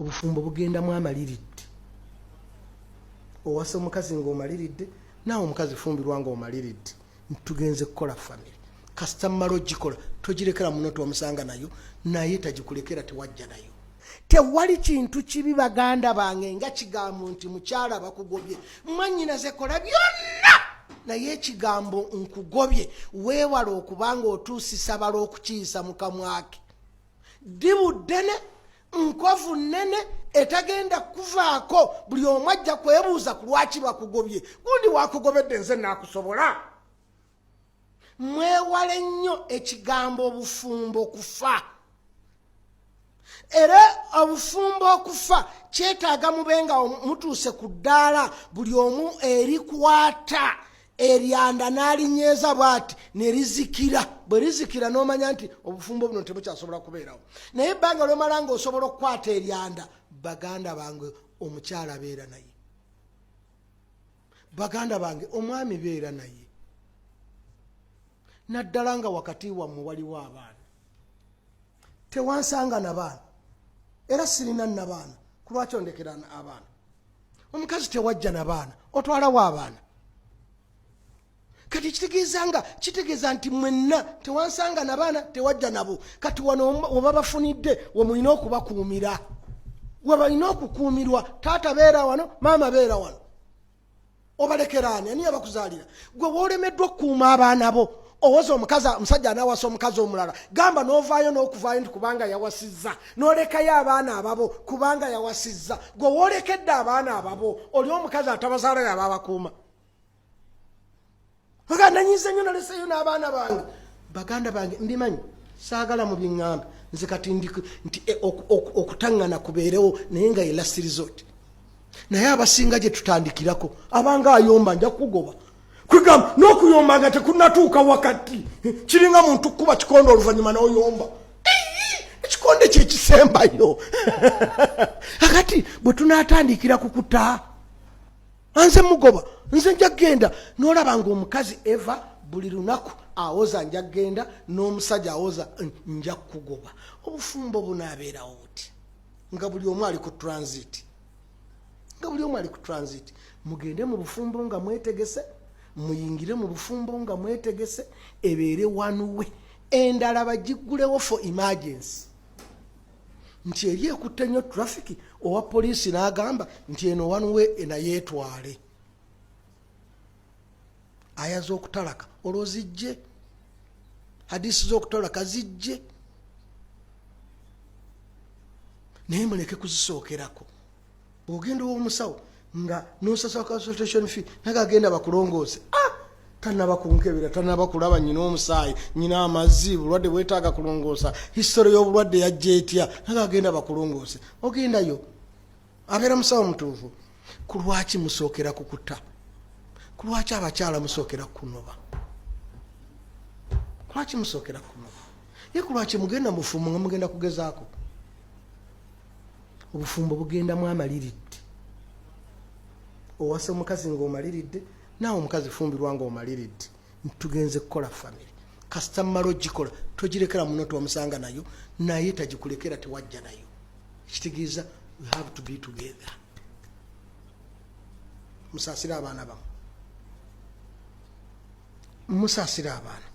obufumbo bugenda mu amaliridde. Owasa omukazi ng'omaliridde naawe omukazi fumbirwa ng'omaliridde tugenze kukola family kasita mmala ogikola togirekera muno twamusanga nayo naye tagikulekera tewajja nayo. Tewali kintu kibi baganda bange nga kigambo nti mukyala bakugobye mwannyinaze kola byonna naye ekigambo nkugobye weewala okubanga otuusisa bala okukiyisa mu kamwake. Ddibu ddene nkovu nnene etagenda kuvaako buli omu ajja kwebuuza ku lwaki bakugobye gundi wakugobedde nze naakusobola. Mwewale nnyo ekigambo obufumbo kufa. Era obufumbo okufa kyetaaga mubenga mutuuse ku ddaala buli omu erikwata eryanda n'alinyeeza bw'ati ne rizikira. Bwe rizikira n'omanya nti obufumbo buno tebukyasobola kubeerawo. Naye ebbanga ly'omala ng'osobola okukwata eryanda, baganda bange omukyala beera naye. Baganda bange omwami beera naye. Naddala nga wakati wammwe waliwo abaana. Tewansanga na baana. Era sirina na baana. Ku lwaki ondekera abaana? Omukazi tewajja na baana. Otwalawo abaana. Kati kitegeeza nti mwenna tewansanga na baana tewajja nabo. Kati wano oba bafunidde we mulina okubakuumira. We balina okukuumirwa. Taata beera wano, maama beera wano. Obalekera ani? Ani abakuzaalira? Gwe woolemeddwa okukuuma abaana bo. Owoza omusajja anawasa omukazi omulala gamba n'ovaayo n'okuvaayo nti kubanga yawasizza n'olekayo abaana ababo kubanga yawasizza. Gwe woolekedde abaana ababo oli omukazi atabazaalayo ababakuuma. Baganda nyize nnyo naleseyo n'abaana bange. Baganda bange mbimanyi saagala mu biŋŋamba nze kati nti okutaŋŋana kubeerewo naye nga ye last resort. Naye abasinga gye tutandikirako abanga ayomba nja kugoba. Kwigamba n'okuyomba nga tekunatuuka wakati kiringa muntu kuba kikondo oluvannyuma n'oyomba. Ekikonde kye kisembayo. Akati bwe tunaatandikira kukuta anze mugoba nze nja genda n'olaba ng'omukazi eva buli lunaku awoza nja genda n'omusajja awoza nja kugoba. Obufumbo bunaabeerawo buti nga buli omu ali ku transit. Nga buli omu ali ku transit. Mugende mu bufumbo nga mwetegese. Muyingire mu bufumbo nga mwetegese ebeere wanuwe endala bagigulewo for emergency. Nti eri ekutte nnyo traffic owa poliisi n'agamba nti eno wanuwe enayeetwale. Aya z'okutalaka olwozijje. Hadisi z'okutalaka zijje. Naye muleke kuzisookerako. Ogenda ow'omusawo nga nosasa consultation fee nagagenda bakulongoose tanaba kunkebera tanaba kulaba nyina omusaayi nyina amazzi bulwadde bwetaaga kulongoosa history y'obulwadde yajja etya nagagenda bakulongoose ogendayo abeera musawo mutuufu. Ku lwaki musookera kukuta? Ku lwaki abakyala musookera kunoba? Ku lwaki musookera kunoba? Ye ku lwaki mugenda mufumbo nga mugenda kugezaako? Obufumbo bugenda mu amaliridde. Owasa omukazi ng'omaliridde naawe omukazi fumbirwa ng'omaliridde tugenze kukola family kasita mmala ogikola togirekera muno twamusanga nayo naye tagikulekera tewajja nayo. Ekitegeeza we have to be together. Musaasire abaana bamu. Musaasire abaana.